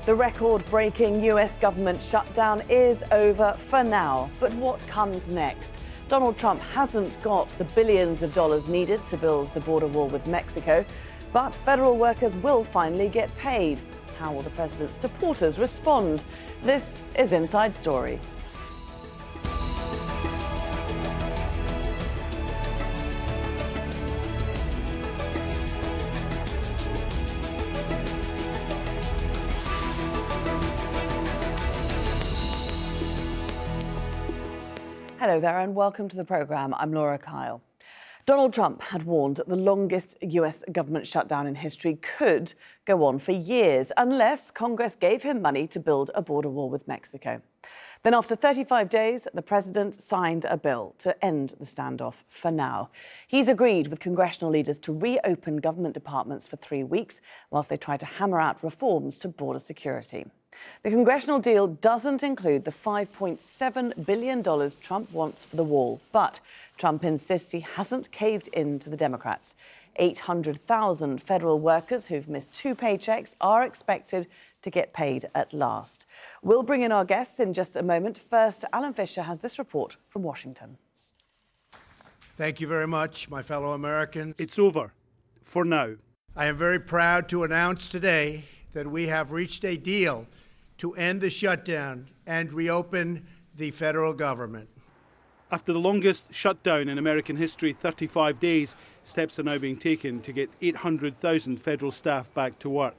The record-breaking US government shutdown is over for now. But what comes next? Donald Trump hasn't got the billions of dollars needed to build the border wall with Mexico, but federal workers will finally get paid. How will the president's supporters respond? This is Inside Story. Hello there and welcome to the programme. I'm Laura Kyle. Donald Trump had warned that the longest US government shutdown in history could go on for years unless Congress gave him money to build a border wall with Mexico. Then after 35 days, the president signed a bill to end the standoff for now. He's agreed with congressional leaders to reopen government departments for 3 weeks whilst they try to hammer out reforms to border security. The congressional deal doesn't include the $5.7 billion Trump wants for the wall, but Trump insists he hasn't caved in to the Democrats. 800,000 federal workers who've missed 2 paychecks are expected to get paid at last. We'll bring in our guests in just a moment. First, Alan Fisher has this report from Washington. Thank you very much, my fellow Americans. It's over, for now. I am very proud to announce today that we have reached a deal to end the shutdown and reopen the federal government. After the longest shutdown in American history, 35 days, steps are now being taken to get 800,000 federal staff back to work.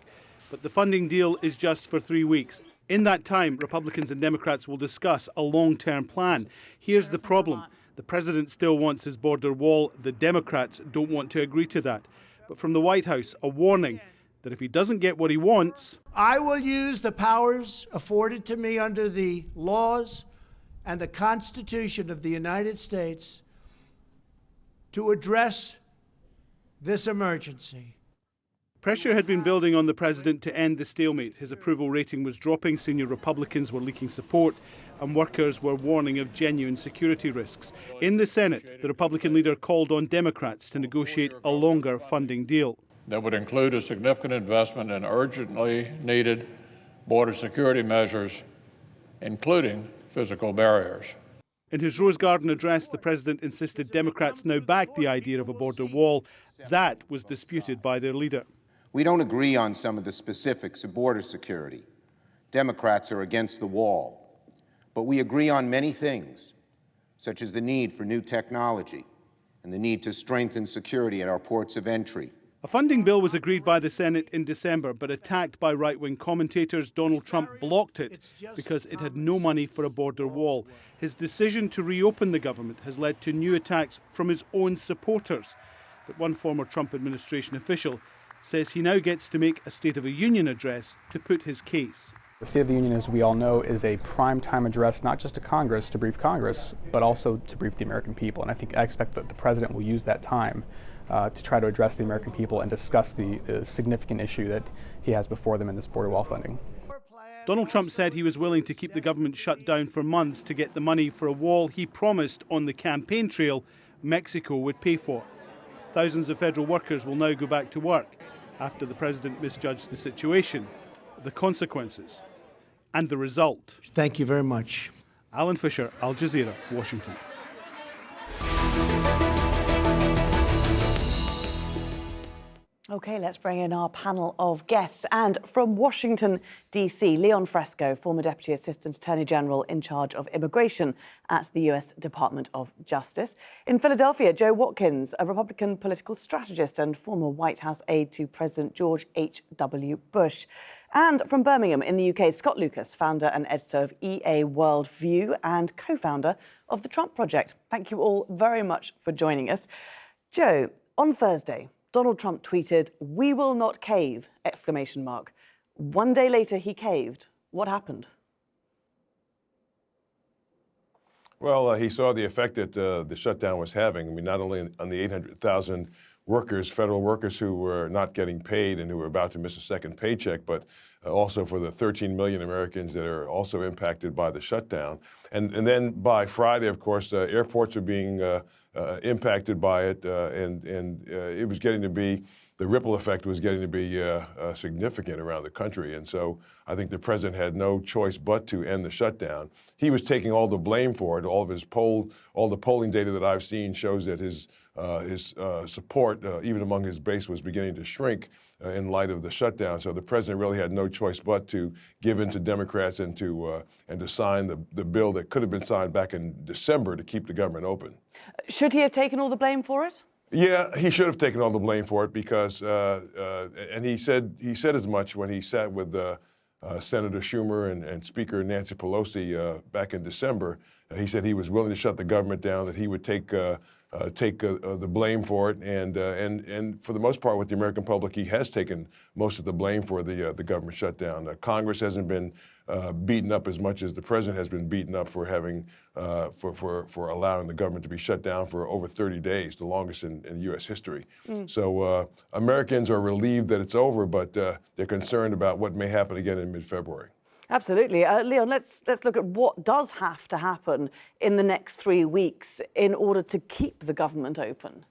But the funding deal is just for 3 weeks. In that time, Republicans and Democrats will discuss a long-term plan. Here's the problem. The president still wants his border wall. The Democrats don't want to agree to that. But from the White House, a warning that if he doesn't get what he wants, I will use the powers afforded to me under the laws and the Constitution of the United States to address this emergency. Pressure had been building on the president to end the stalemate. His approval rating was dropping, senior Republicans were leaking support, and workers were warning of genuine security risks. In the Senate, the Republican leader called on Democrats to negotiate a longer funding deal that would include a significant investment in urgently needed border security measures, including physical barriers. In his Rose Garden address, the president insisted Democrats now back the idea of a border wall. That was disputed by their leader. We don't agree on some of the specifics of border security. Democrats are against the wall. But we agree on many things, such as the need for new technology and the need to strengthen security at our ports of entry. A funding bill was agreed by the Senate in December, but attacked by right-wing commentators. Donald Trump blocked it because it had no money for a border wall. His decision to reopen the government has led to new attacks from his own supporters. But one former Trump administration official says he now gets to make a State of the Union address to put his case. The State of the Union, as we all know, is a prime-time address, not just to Congress, to brief Congress, but also to brief the American people. And I expect that the president will use that time to try to address the American people and discuss the significant issue that he has before them in this border wall funding. Donald Trump said he was willing to keep the government shut down for months to get the money for a wall he promised on the campaign trail Mexico would pay for. Thousands of federal workers will now go back to work after the president misjudged the situation, the consequences, and the result. Thank you very much. Alan Fisher, Al Jazeera, Washington. OK, let's bring in our panel of guests. And from Washington, D.C., Leon Fresco, former Deputy Assistant Attorney General in charge of immigration at the U.S. Department of Justice. In Philadelphia, Joe Watkins, a Republican political strategist and former White House aide to President George H.W. Bush. And from Birmingham in the UK, Scott Lucas, founder and editor of EA Worldview and co-founder of the Trump Project. Thank you all very much for joining us. Joe, on Thursday, Donald Trump tweeted, "We will not cave!" ! 1 day later, he caved. What happened? Well, he saw the effect that the shutdown was having. I mean, not only on the 800,000 workers, federal workers who were not getting paid and who were about to miss a second paycheck, but also for the 13 million Americans that are also impacted by the shutdown. And then by Friday, of course, airports are being impacted by it, and it was getting to be the ripple effect was getting to be significant around the country. And so I think the president had no choice but to end the shutdown. He was taking all the blame for it. All the polling data that I've seen shows that his support, even among his base, was beginning to shrink in light of the shutdown. So the president really had no choice but to give in to Democrats and to sign the bill that could have been signed back in December to keep the government open. Should he have taken all the blame for it? Yeah, he should have taken all the blame for it because, and he said as much when he sat with Senator Schumer and Speaker Nancy Pelosi back in December. He said he was willing to shut the government down, that he would take the blame for it, and for the most part, with the American public, he has taken most of the blame for the government shutdown. Congress hasn't been beaten up as much as the president has been beaten up for having for allowing the government to be shut down for over 30 days, the longest in U.S. history. So Americans are relieved that it's over, but they're concerned about what may happen again in mid-February. Absolutely. Leon, let's look at what does have to happen in the next 3 weeks in order to keep the government open.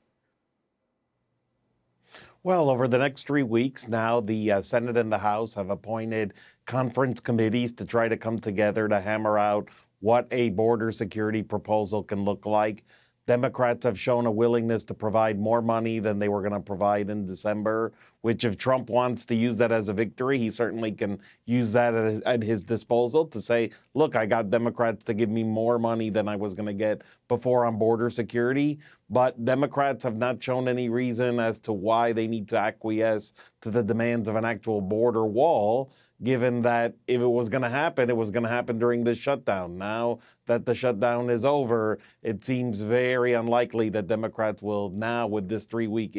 Well, over the next 3 weeks now, the Senate and the House have appointed conference committees to try to come together to hammer out what a border security proposal can look like. Democrats have shown a willingness to provide more money than they were going to provide in December, which if Trump wants to use that as a victory, he certainly can use that at his disposal to say, look, I got Democrats to give me more money than I was going to get before on border security. But Democrats have not shown any reason as to why they need to acquiesce to the demands of an actual border wall, given that if it was going to happen, it was going to happen during this shutdown. Now that the shutdown is over, it seems very unlikely that Democrats will now, with this 3-week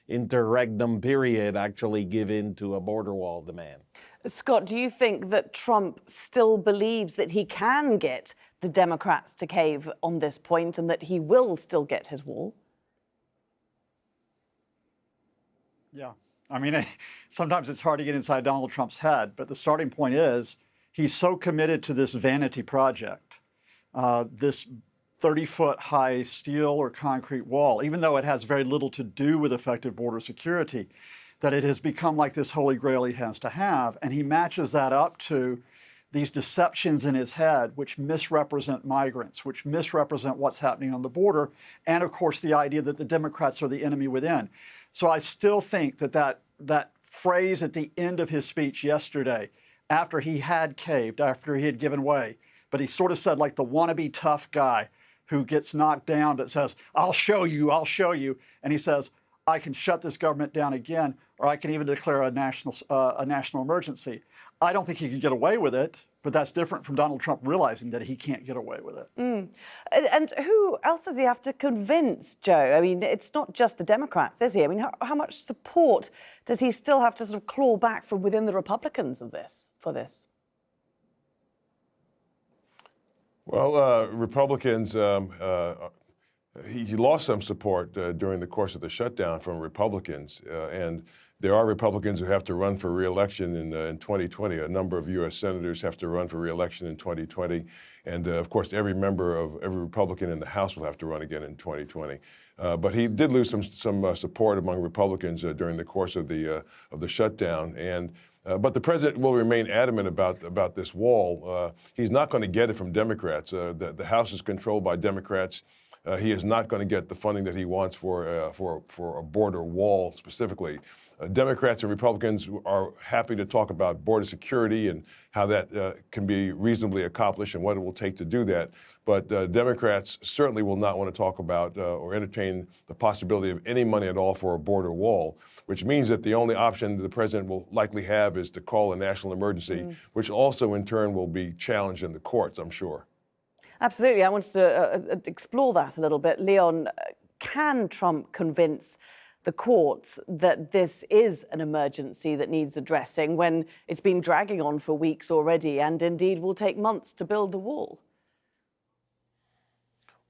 interregnum period, actually give in to a border wall demand. Scott, do you think that Trump still believes that he can get the Democrats to cave on this point and that he will still get his wall? Yeah. I mean, sometimes it's hard to get inside Donald Trump's head, but the starting point is he's so committed to this vanity project, this 30-foot high steel or concrete wall, even though it has very little to do with effective border security, that it has become like this holy grail he has to have. And he matches that up to these deceptions in his head, which misrepresent migrants, which misrepresent what's happening on the border, and of course the idea that the Democrats are the enemy within. So I still think that phrase at the end of his speech yesterday, after he had caved, after he had given way, but he sort of said like the wannabe tough guy who gets knocked down that says, I'll show you, and he says, I can shut this government down again, or I can even declare a national emergency. I don't think he can get away with it, but that's different from Donald Trump realizing that he can't get away with it. And who else does he have to convince, Joe? I mean, it's not just the Democrats, is he? I mean, how much support does he still have to sort of claw back from within the Republicans for this? Well, Republicans, he lost some support during the course of the shutdown from Republicans, and there are Republicans who have to run for re-election in 2020. A number of U.S. senators have to run for re-election in 2020. And of course, every member of every Republican in the House will have to run again in 2020. But he did lose some support among Republicans during the course of the shutdown. And but the president will remain adamant about this wall. He's not going to get it from Democrats. The House is controlled by Democrats. He is not going to get the funding that he wants for a border wall specifically. Democrats and Republicans are happy to talk about border security and how that can be reasonably accomplished and what it will take to do that. But Democrats certainly will not want to talk about or entertain the possibility of any money at all for a border wall, which means that the only option the president will likely have is to call a national emergency, which also in turn will be challenged in the courts, I'm sure. Absolutely. I wanted to explore that a little bit. Leon, can Trump convince the courts that this is an emergency that needs addressing when it's been dragging on for weeks already and indeed will take months to build the wall?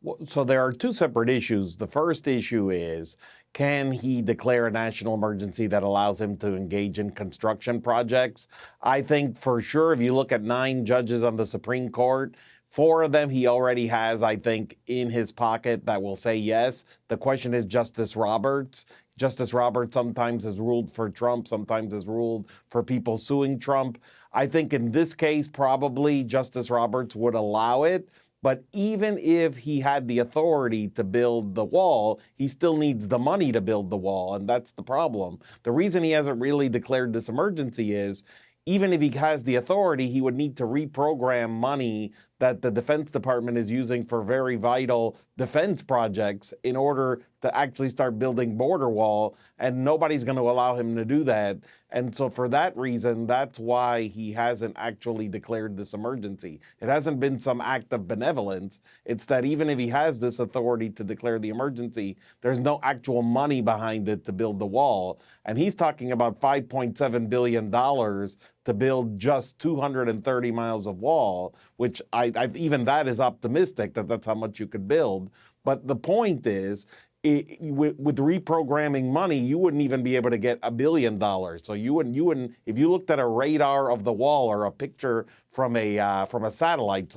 Well, so there are two separate issues. The first issue is, can he declare a national emergency that allows him to engage in construction projects? I think for sure, if you look at 9 judges on the Supreme Court, 4 of them he already has, I think, in his pocket that will say yes. The question is Justice Roberts. Justice Roberts sometimes has ruled for Trump, sometimes has ruled for people suing Trump. I think in this case, probably Justice Roberts would allow it. But even if he had the authority to build the wall, he still needs the money to build the wall, and that's the problem. The reason he hasn't really declared this emergency is, even if he has the authority, he would need to reprogram money that the Defense Department is using for very vital defense projects in order to actually start building border wall, and nobody's going to allow him to do that. And so for that reason, that's why he hasn't actually declared this emergency. It hasn't been some act of benevolence. It's that even if he has this authority to declare the emergency, there's no actual money behind it to build the wall. And he's talking about $5.7 billion to build just 230 miles of wall, which even that is optimistic that that's how much you could build. But the point is, with reprogramming money, you wouldn't even be able to get $1 billion. So you wouldn't. If you looked at a radar of the wall or a picture from a satellite,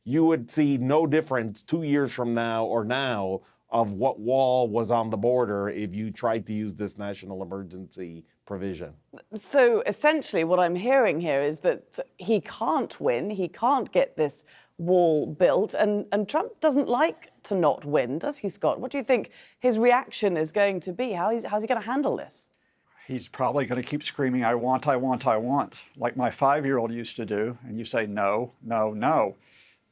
you would see no difference 2 years from now or now of what wall was on the border if you tried to use this national emergency provision. So essentially what I'm hearing here is that he can't win, he can't get this wall built, and Trump doesn't like to not win, does he, Scott? What do you think his reaction is going to be? How's he going to handle this? He's probably going to keep screaming, I want, I want, I want, like my 5-year-old used to do, and you say no, no, no.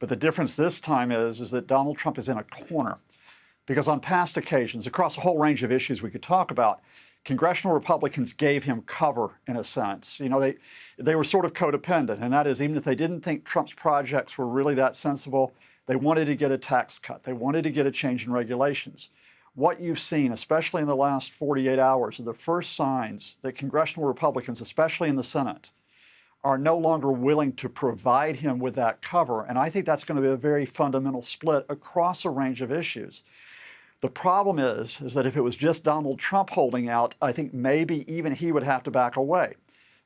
But the difference this time is that Donald Trump is in a corner. Because on past occasions, across a whole range of issues we could talk about, congressional Republicans gave him cover, in a sense. You know, they were sort of codependent, and that is, even if they didn't think Trump's projects were really that sensible, they wanted to get a tax cut. They wanted to get a change in regulations. What you've seen, especially in the last 48 hours, are the first signs that congressional Republicans, especially in the Senate, are no longer willing to provide him with that cover. And I think that's going to be a very fundamental split across a range of issues. The problem is that if it was just Donald Trump holding out, I think maybe even he would have to back away.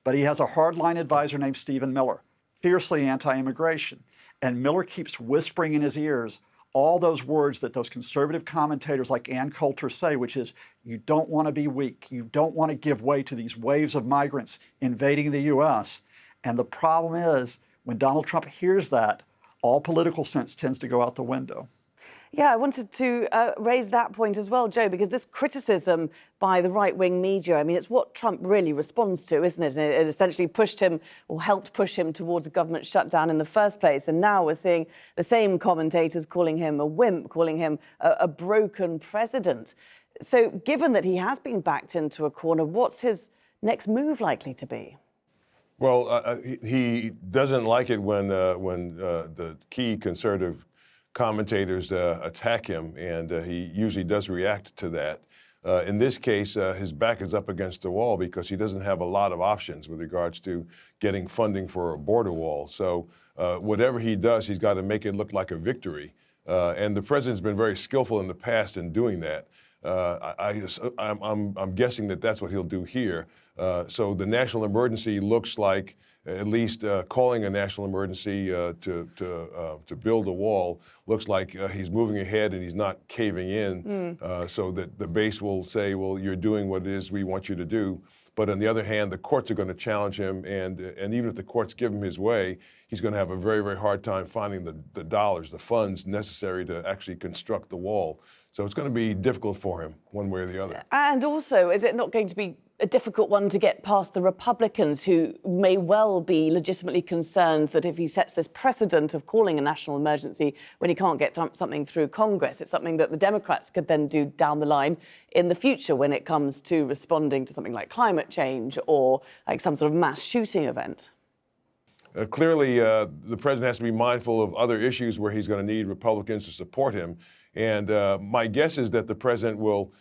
But he has a hardline advisor named Stephen Miller, fiercely anti-immigration. And Miller keeps whispering in his ears all those words that those conservative commentators like Ann Coulter say, which is, you don't want to be weak. You don't want to give way to these waves of migrants invading the U.S. And the problem is, when Donald Trump hears that, all political sense tends to go out the window. Yeah, I wanted to raise that point as well, Joe, because this criticism by the right-wing media, I mean, it's what Trump really responds to, isn't it? And it essentially pushed him, or helped push him, towards a government shutdown in the first place. And now we're seeing the same commentators calling him a wimp, calling him a broken president. So given that he has been backed into a corner, what's his next move likely to be? Well, he doesn't like it when the key conservative commentators attack him, and he usually does react to that. In this case, his back is up against the wall because he doesn't have a lot of options with regards to getting funding for a border wall. So whatever he does, he's got to make it look like a victory. And the president's been very skillful in the past in doing that. I'm guessing that that's what he'll do here. So the national emergency looks like, at least calling a national emergency to build a wall, looks like he's moving ahead and he's not caving in, so that the base will say, well, you're doing what it is we want you to do. But on the other hand, the courts are going to challenge him, and even if the courts give him his way, he's going to have a very, very hard time finding the dollars, the funds necessary to actually construct the wall. So it's going to be difficult for him, one way or the other. And also, is it not going to be a difficult one to get past the Republicans, who may well be legitimately concerned that if he sets this precedent of calling a national emergency when he can't get something through Congress, it's something that the Democrats could then do down the line in the future when it comes to responding to something like climate change or like some sort of mass shooting event? Clearly, the president has to be mindful of other issues where he's going to need Republicans to support him. And my guess is that the president will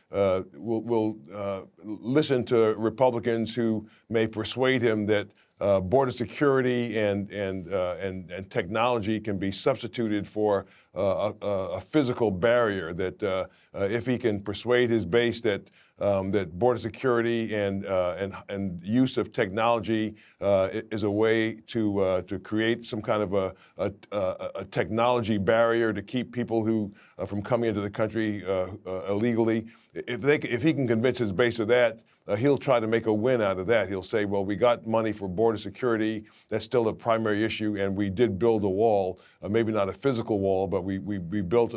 listen to Republicans who may persuade him that border security and technology can be substituted for a physical barrier. That if he can persuade his base that that border security and use of technology is a way to create some kind of a technology barrier to keep people who from coming into the country illegally. If he can convince his base of that, he'll try to make a win out of that. He'll say, well, we got money for border security. That's still a primary issue, and we did build a wall, maybe not a physical wall, but we built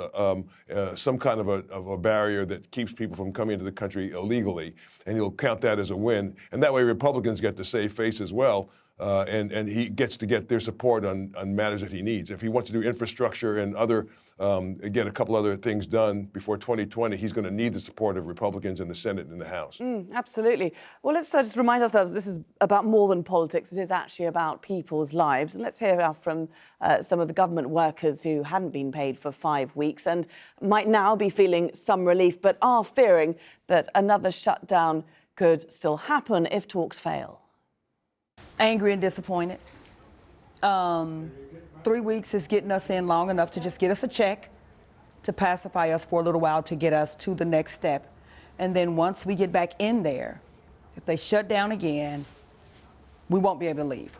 some kind of a barrier that keeps people from coming into the country illegally, and he'll count that as a win. And that way Republicans get to save face as well. And he gets to get their support on matters that he needs. If he wants to do infrastructure and other, again, a couple other things done before 2020, he's going to need the support of Republicans in the Senate and in the House. Absolutely. Well, let's just remind ourselves this is about more than politics. It is actually about people's lives. And let's hear now from some of the government workers who hadn't been paid for 5 weeks and might now be feeling some relief, but are fearing that another shutdown could still happen if talks fail. Angry and disappointed. 3 weeks is getting us in long enough to just get us a check, to pacify us for a little while, to get us to the next step. And then once we get back in there, if they shut down again, we won't be able to leave.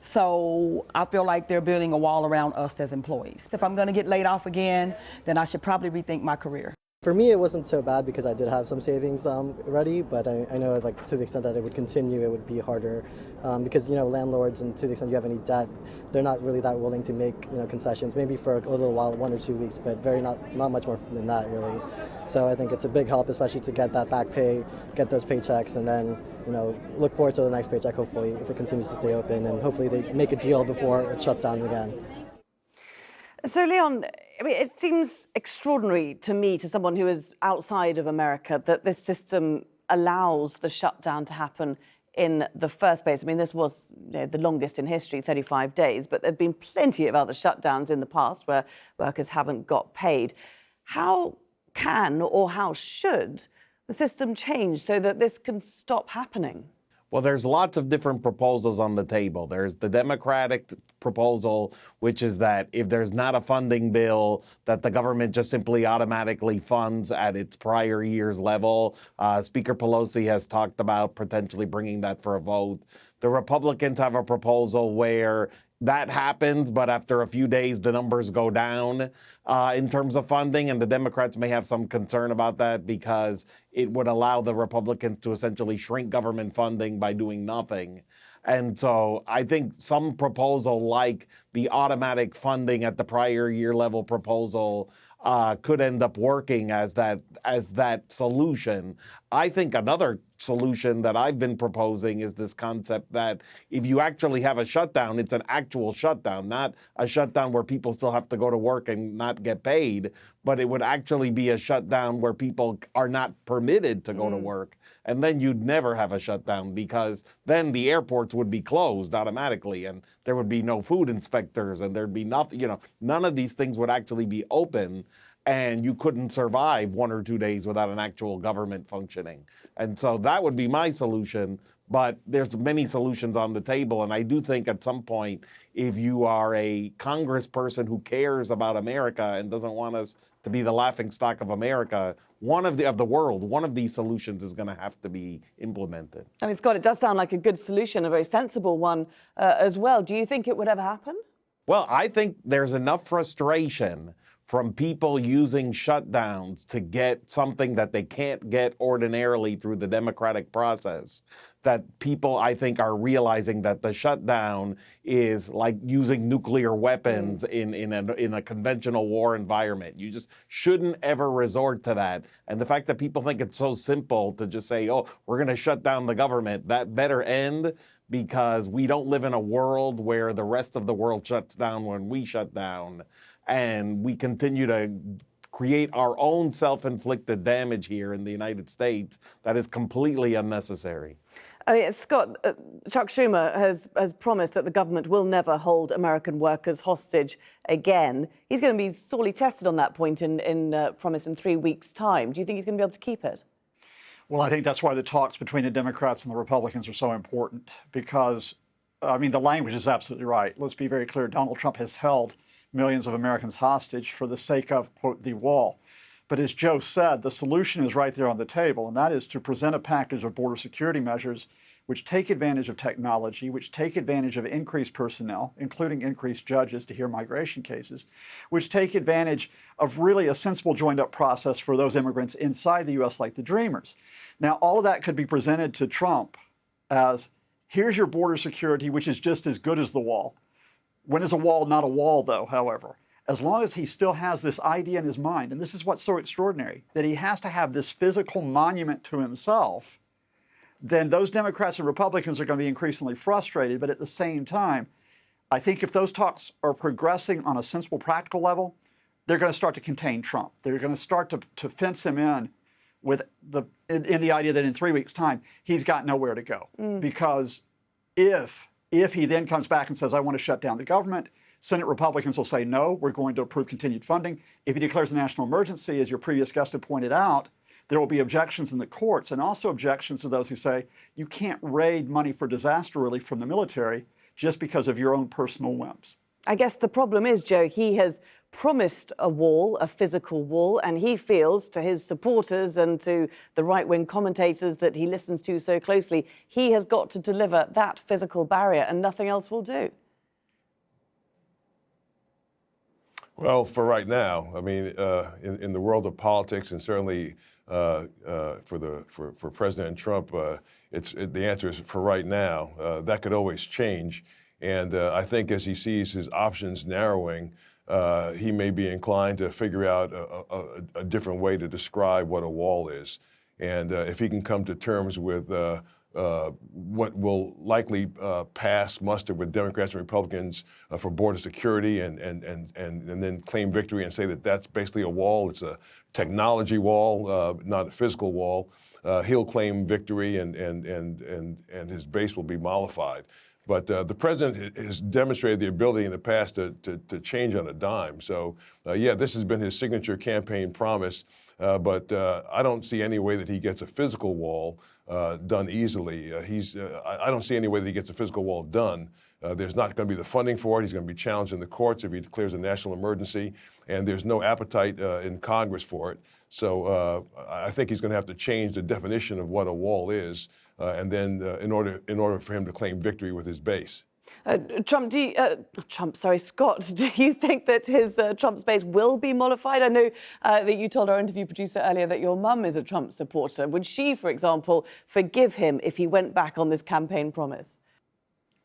So I feel like they're building a wall around us as employees. If I'm going to get laid off again, then I should probably rethink my career. For me, it wasn't so bad because I did have some savings ready, but I know, like, to the extent that it would continue, it would be harder because, you know, landlords, and to the extent you have any debt, they're not really that willing to make, you know, concessions, maybe for a little while, 1 or 2 weeks, but not much more than that, really. So I think it's a big help, especially to get that back pay, get those paychecks, and then, you know, look forward to the next paycheck, hopefully, if it continues to stay open, and hopefully they make a deal before it shuts down again. So, Leon, I mean, it seems extraordinary to me, to someone who is outside of America, that this system allows the shutdown to happen in the first place. I mean, this was, you know, the longest in history, 35 days, but there have been plenty of other shutdowns in the past where workers haven't got paid. How can or how should the system change so that this can stop happening? Well, there's lots of different proposals on the table. There's the Democratic proposal, which is that if there's not a funding bill, that the government just simply automatically funds at its prior year's level. Speaker Pelosi has talked about potentially bringing that for a vote. The Republicans have a proposal where that happens, but after a few days, the numbers go down in terms of funding, and the Democrats may have some concern about that because it would allow the Republicans to essentially shrink government funding by doing nothing. And so I think some proposal like the automatic funding at the prior year level proposal could end up working as that solution. I think another solution that I've been proposing is this concept that if you actually have a shutdown, it's an actual shutdown, not a shutdown where people still have to go to work and not get paid, but it would actually be a shutdown where people are not permitted to go to work. And then you'd never have a shutdown because then the airports would be closed automatically and there would be no food inspectors and there'd be nothing, you know, none of these things would actually be open. And you couldn't survive 1 or 2 days without an actual government functioning. And so that would be my solution, but there's many solutions on the table. And I do think at some point, if you are a congressperson who cares about America and doesn't want us to be the laughingstock of America, one of these solutions is going to have to be implemented. I mean, Scott, it does sound like a good solution, a very sensible one as well. Do you think it would ever happen? Well, I think there's enough frustration from people using shutdowns to get something that they can't get ordinarily through the democratic process, that people, I think, are realizing that the shutdown is like using nuclear weapons in a conventional war environment. You just shouldn't ever resort to that. And the fact that people think it's so simple to just say, oh, we're going to shut down the government, that better end, because we don't live in a world where the rest of the world shuts down when we shut down. And we continue to create our own self-inflicted damage here in the United States that is completely unnecessary. I mean, Scott, Chuck Schumer has promised that the government will never hold American workers hostage again. He's going to be sorely tested on that point in promise in 3 weeks' time. Do you think he's going to be able to keep it? Well, I think that's why the talks between the Democrats and the Republicans are so important because, I mean, the language is absolutely right. Let's be very clear. Donald Trump has held millions of Americans hostage for the sake of, quote, the wall. But as Joe said, the solution is right there on the table, and that is to present a package of border security measures which take advantage of technology, which take advantage of increased personnel, including increased judges to hear migration cases, which take advantage of really a sensible joined-up process for those immigrants inside the U.S. like the Dreamers. Now, all of that could be presented to Trump as, here's your border security, which is just as good as the wall. When is a wall not a wall, though, however? As long as he still has this idea in his mind, and this is what's so extraordinary, that he has to have this physical monument to himself, then those Democrats and Republicans are going to be increasingly frustrated. But at the same time, I think if those talks are progressing on a sensible, practical level, they're going to start to contain Trump. They're going to start to fence him in with in the idea that in 3 weeks' time, he's got nowhere to go. Because if he then comes back and says, I want to shut down the government, Senate Republicans will say, no, we're going to approve continued funding. If he declares a national emergency, as your previous guest had pointed out, there will be objections in the courts and also objections to those who say you can't raid money for disaster relief from the military just because of your own personal whims. I guess the problem is, Joe, he has promised a wall, a physical wall, and he feels to his supporters and to the right-wing commentators that he listens to so closely, he has got to deliver that physical barrier and nothing else will do. Well, for right now, I mean, in the world of politics, and certainly for President Trump, the answer is for right now. That could always change, and I think as he sees his options narrowing, he may be inclined to figure out a different way to describe what a wall is, and if he can come to terms with what will likely pass muster with Democrats and Republicans for border security, and then claim victory and say that that's basically a wall. It's a technology wall, not a physical wall. He'll claim victory, and his base will be mollified. But the president has demonstrated the ability in the past to change on a dime. So, yeah, this has been his signature campaign promise. But I don't see any way that he gets a physical wall done easily. I don't see any way that he gets a physical wall done. There's not going to be the funding for it. He's going to be challenged in the courts if he declares a national emergency, and there's no appetite in Congress for it. So I think he's going to have to change the definition of what a wall is, and then in order for him to claim victory with his base. Scott, do you think that his Trump's base will be mollified? I know that you told our interview producer earlier that your mum is a Trump supporter. Would she, for example, forgive him if he went back on this campaign promise?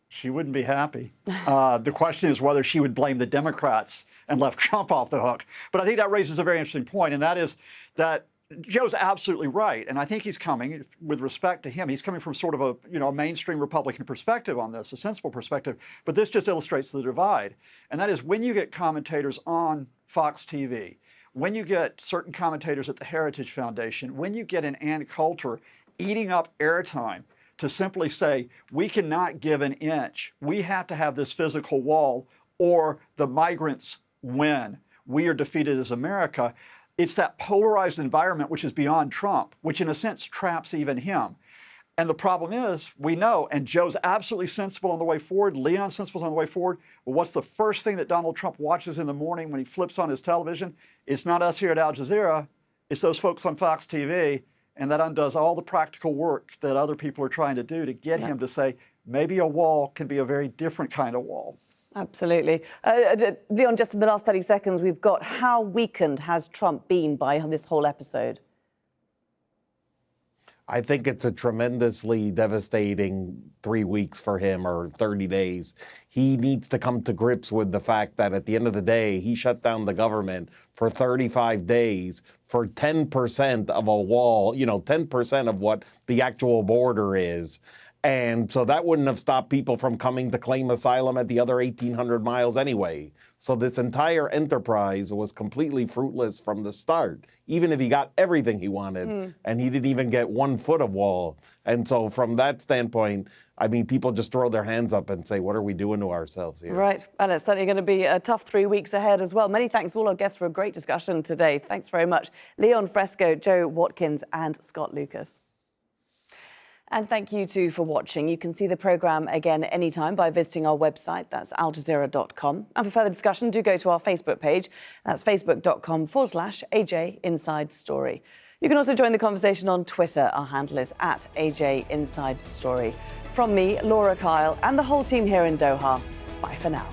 She wouldn't be happy. The question is whether she would blame the Democrats and left Trump off the hook. But I think that raises a very interesting point, and that is that Joe's absolutely right, and I think he's coming, with respect to him, he's coming from sort of a mainstream Republican perspective on this, a sensible perspective, but this just illustrates the divide. And that is when you get commentators on Fox TV, when you get certain commentators at the Heritage Foundation, when you get an Ann Coulter eating up airtime to simply say, we cannot give an inch, we have to have this physical wall, or the migrants win, we are defeated as America. It's that polarized environment which is beyond Trump, which in a sense traps even him. And the problem is, we know, and Joe's absolutely sensible on the way forward, Leon's sensible on the way forward, but what's the first thing that Donald Trump watches in the morning when he flips on his television? It's not us here at Al Jazeera, it's those folks on Fox TV, and that undoes all the practical work that other people are trying to do to get him to say, maybe a wall can be a very different kind of wall. Absolutely. Leon, just in the last 30 seconds, we've got how weakened has Trump been by this whole episode? I think it's a tremendously devastating 3 weeks for him, or 30 days. He needs to come to grips with the fact that at the end of the day, he shut down the government for 35 days for 10% of a wall, 10% of what the actual border is. And so that wouldn't have stopped people from coming to claim asylum at the other 1,800 miles anyway. So this entire enterprise was completely fruitless from the start, even if he got everything he wanted, and he didn't even get 1 foot of wall. And so from that standpoint, I mean, people just throw their hands up and say, what are we doing to ourselves here? Right, and it's certainly going to be a tough 3 weeks ahead as well. Many thanks to all our guests for a great discussion today. Thanks very much. Leon Fresco, Joe Watkins and Scott Lucas. And thank you too for watching. You can see the programme again anytime by visiting our website. That's aljazeera.com. And for further discussion, do go to our Facebook page. That's facebook.com/AJ Inside Story. You can also join the conversation on Twitter. Our handle is @AJ Inside Story. From me, Laura Kyle, and the whole team here in Doha, bye for now.